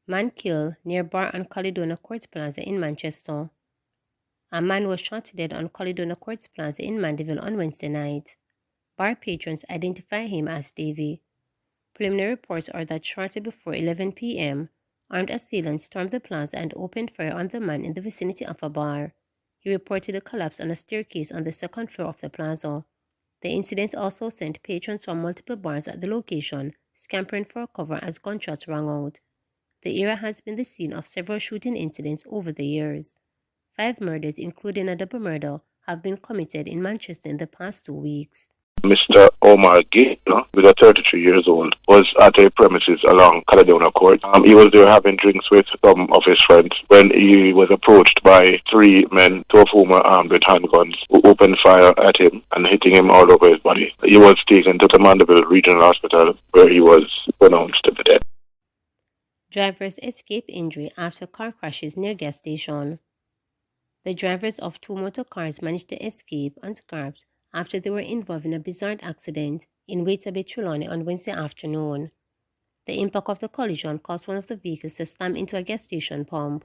Man killed near Bar and Caledona Court Plaza in Manchester. A man was shot to death on Caledona Court Plaza in Mandeville on Wednesday night. Bar patrons identify him as Davy. Preliminary reports are that shortly before 11 p.m., armed assailants stormed the plaza and opened fire on the man in the vicinity of a bar. He reported a collapse on a staircase on the second floor of the plaza. The incident also sent patrons from multiple bars at the location scampering for cover as gunshots rang out. The area has been the scene of several shooting incidents over the years. 5 murders, including a double murder, have been committed in Manchester in the past 2 weeks. Mr. Omar Gator, with a 33 years old, was at a premises along Caledona Court. He was there having drinks with some of his friends when he was approached by 3 men, 2 of whom were armed with handguns, who opened fire at him and hitting him all over his body. He was taken to the Mandeville Regional Hospital where he was pronounced dead. Drivers escape injury after car crashes near gas station. The drivers of 2 motor cars managed to escape unscathed after they were involved in a bizarre accident in Waterby, Trelawney on Wednesday afternoon. The impact of the collision caused one of the vehicles to slam into a gas station pump.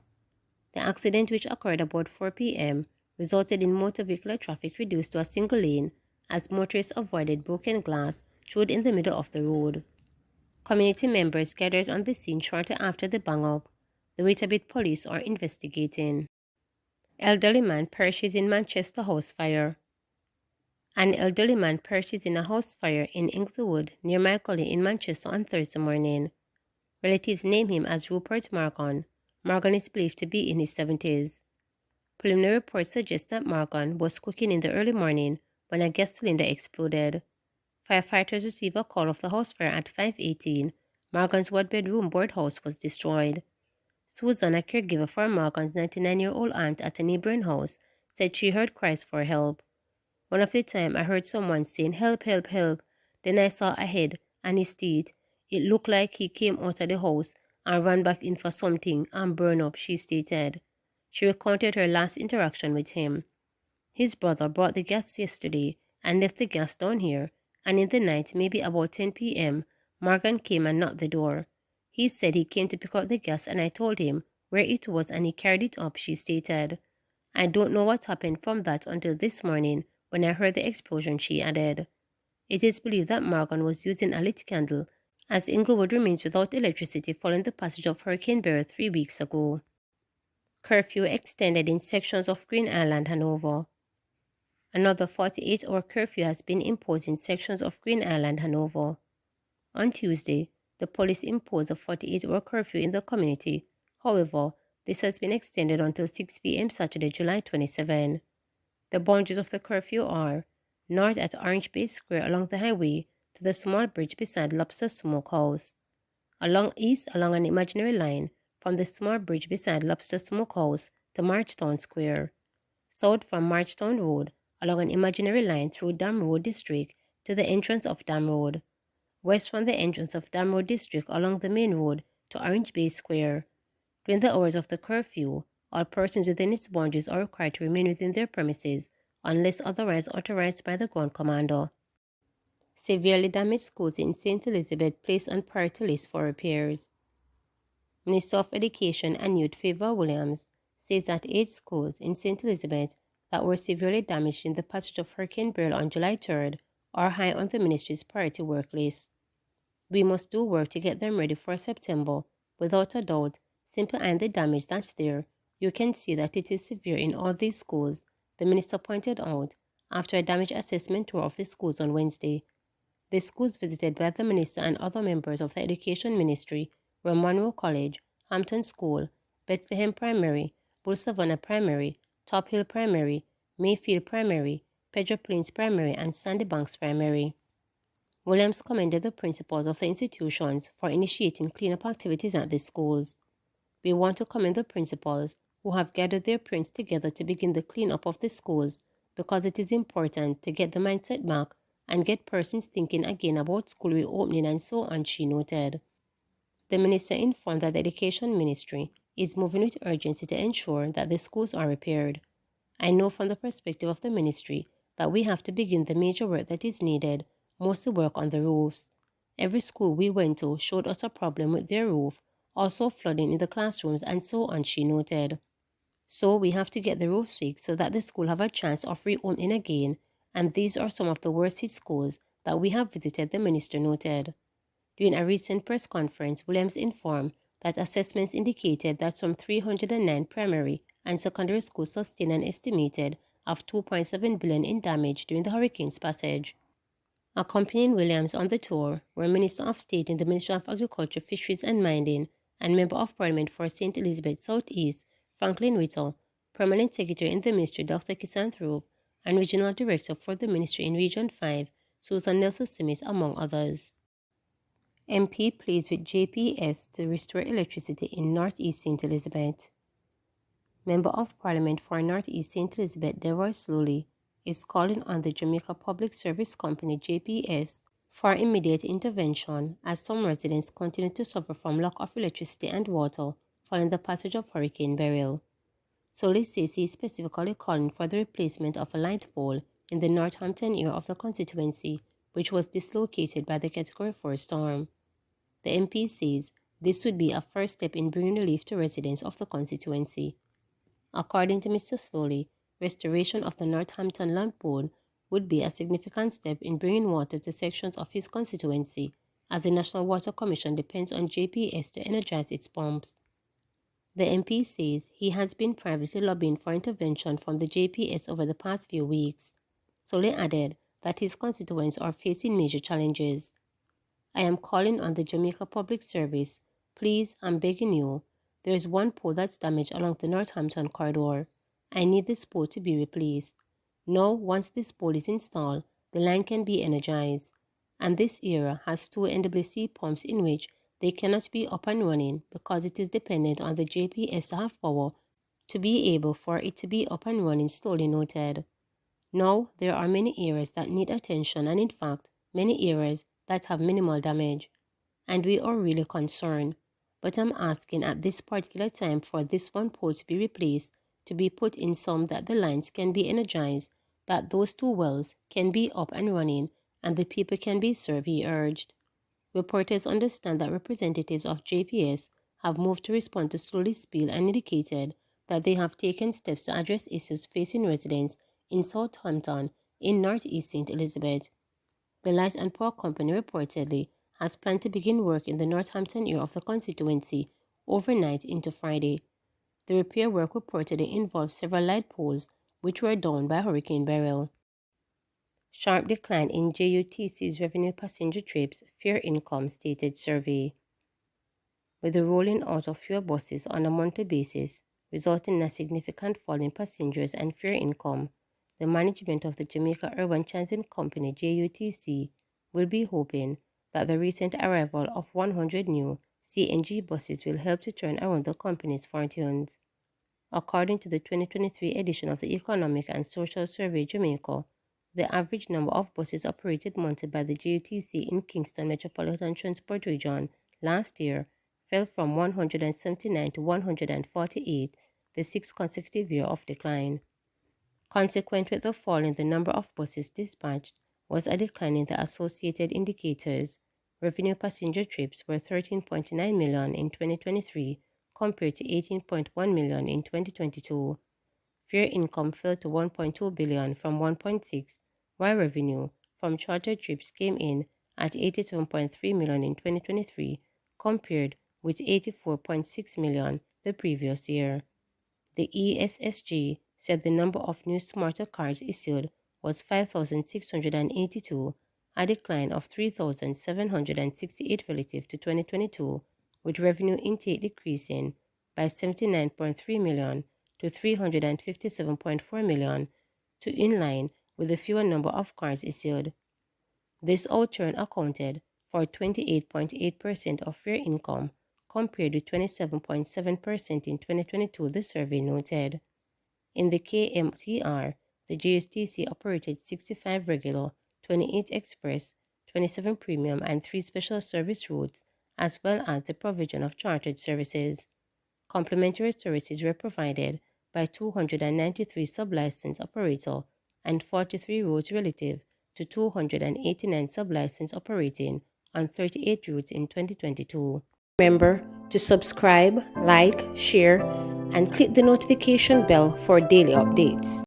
The accident, which occurred about 4 p.m., resulted in motor vehicular traffic reduced to a single lane as motorists avoided broken glass thrown in the middle of the road. Community members gathered on the scene shortly after the bang-up. The Waterby police are investigating. Elderly man perishes in Manchester house fire. An elderly man perished in a house fire in Inglewood near Macaulay in Manchester on Thursday morning. Relatives name him as Rupert Morgan. Morgan is believed to be in his 70s. Preliminary reports suggest that Morgan was cooking in the early morning when a gas cylinder exploded. Firefighters received a call of the house fire at 5:18. Morgan's one-bedroom board house was destroyed. Susan, a caregiver for Morgan's 99-year-old aunt at a neighboring house, said she heard cries for help. One of the time I heard someone saying, "Help, help, help." Then I saw a head and his teeth. It looked like he came out of the house and ran back in for something and burned up, she stated. She recounted her last interaction with him. His brother brought the gas yesterday and left the gas down here, and in the night, maybe about 10 p.m., Morgan came and knocked the door. He said he came to pick up the gas and I told him where it was and he carried it up, she stated. I don't know what happened from that until this morning when I heard the explosion, she added. It is believed that Morgan was using a lit candle as Inglewood remains without electricity following the passage of Hurricane Beryl 3 weeks ago. Curfew extended in sections of Green Island, Hanover. Another 48-hour curfew has been imposed in sections of Green Island, Hanover. On Tuesday, the police imposed a 48-hour curfew in the community. However, this has been extended until 6 p.m. Saturday, July 27. The boundaries of the curfew are north at Orange Bay Square along the highway to the small bridge beside Lobster Smokehouse. East along an imaginary line from the small bridge beside Lobster Smokehouse to Marchtown Square. South from Marchtown Road along an imaginary line through Dam Road District to the entrance of Dam Road. West from the entrance of Dam Road District along the main road to Orange Bay Square. During the hours of the curfew, all persons within its boundaries are required to remain within their premises unless otherwise authorized by the ground commander. Severely damaged schools in St. Elizabeth placed on priority list for repairs. Minister of Education and Youth Favor Williams says that 8 schools in St. Elizabeth that were severely damaged in the passage of Hurricane Beryl on July 3rd are high on the ministry's priority work list. We must do work to get them ready for September. Without a doubt, simply eyeing the damage that's there, you can see that it is severe in all these schools, the minister pointed out after a damage assessment tour of the schools on Wednesday. The schools visited by the minister and other members of the Education Ministry were Monroe College, Hampton School, Bethlehem Primary, Bull Savannah Primary, Top Hill Primary, Mayfield Primary, Pedro Plains Primary, and Sandybanks Primary. Williams commended the principals of the institutions for initiating cleanup activities at the schools. We want to commend the principals who have gathered their parents together to begin the cleanup of the schools because it is important to get the mindset back and get persons thinking again about school reopening and so on, she noted. The minister informed that the Education Ministry is moving with urgency to ensure that the schools are repaired. I know from the perspective of the ministry that we have to begin the major work that is needed, mostly work on the roofs. Every school we went to showed us a problem with their roof, also flooding in the classrooms and so on, she noted. So we have to get the roofs fixed so that the school have a chance of reopening again, and these are some of the worst hit schools that we have visited, the minister noted. During a recent press conference, Williams informed that assessments indicated that some 309 primary and secondary schools sustained an estimated of $2.7 billion in damage during the hurricane's passage. Accompanying Williams on the tour were Minister of State in the Ministry of Agriculture, Fisheries and Mining and Member of Parliament for St. Elizabeth South East, Franklin Whittle, Permanent Secretary in the Ministry, Dr. Kisan Thrope, and Regional Director for the Ministry in Region 5, Susan Nelson Smith, among others. MP pleads with JPS to restore electricity in Northeast St. Elizabeth. Member of Parliament for Northeast St. Elizabeth, Deroy Slowly, is calling on the Jamaica Public Service Company JPS for immediate intervention as some residents continue to suffer from lack of electricity and water following the passage of Hurricane Beryl. Slowly says he is specifically calling for the replacement of a light pole in the Northampton area of the constituency, which was dislocated by the Category 4 storm. The MP says this would be a first step in bringing relief to residents of the constituency. According to Mr. Slowly, restoration of the Northampton lamp pole would be a significant step in bringing water to sections of his constituency, as the National Water Commission depends on JPS to energize its pumps. The MP says he has been privately lobbying for intervention from the JPS over the past few weeks. Slowly added that his constituents are facing major challenges. I am calling on the Jamaica Public Service. Please, I'm begging you. There is one pole that's damaged along the Northampton corridor. I need this pole to be replaced. Now, once this pole is installed, the line can be energized. And this area has two NWC pumps in which they cannot be up and running because it is dependent on the JPS to have power to be able for it to be up and running, Slowly noted. Now, there are many areas that need attention and in fact, many areas that have minimal damage. And we are really concerned. But I'm asking at this particular time for this one pole to be replaced, to be put in some that the lines can be energized, that those two wells can be up and running, and the people can be served, he urged. Reporters understand that representatives of JPS have moved to respond to Slowly's spiel and indicated that they have taken steps to address issues facing residents in Southampton in Northeast St. Elizabeth. The Light and Power Company reportedly has planned to begin work in the Northampton area of the constituency overnight into Friday. The repair work reportedly involved several light poles which were down by Hurricane Beryl. Sharp decline in JUTC's revenue passenger trips, fare income, stated survey. With the rolling out of fewer buses on a monthly basis, resulting in a significant fall in passengers and fare income, the management of the Jamaica Urban Transit Company JUTC will be hoping that the recent arrival of 100 new CNG buses will help to turn around the company's fortunes. According to the 2023 edition of the Economic and Social Survey Jamaica, the average number of buses operated monthly by the JUTC in Kingston Metropolitan Transport Region last year fell from 179 to 148, the sixth consecutive year of decline. Consequent with the fall in the number of buses dispatched was a decline in the associated indicators. Revenue passenger trips were 13.9 million in 2023 compared to 18.1 million in 2022. Fare income fell to 1.2 billion from 1.6, while revenue from chartered trips came in at 87.3 million in 2023 compared with 84.6 million the previous year. The ESSG said the number of new smarter cards issued was 5,682, a decline of 3,768 relative to 2022, with revenue intake decreasing by 79.3 million to 357.4 million to in line with the fewer number of cards issued. This outturn accounted for 28.8% of fare income compared with 27.7% in 2022, the survey noted. In the KMTR, the JSTC operated 65 regular, 28 express, 27 premium and 3 special service routes, as well as the provision of chartered services. Complementary services were provided by 293 sub-licensed operators and 43 routes relative to 289 sub-licensed operating on 38 routes in 2022. Remember to subscribe, like, share, and click the notification bell for daily updates.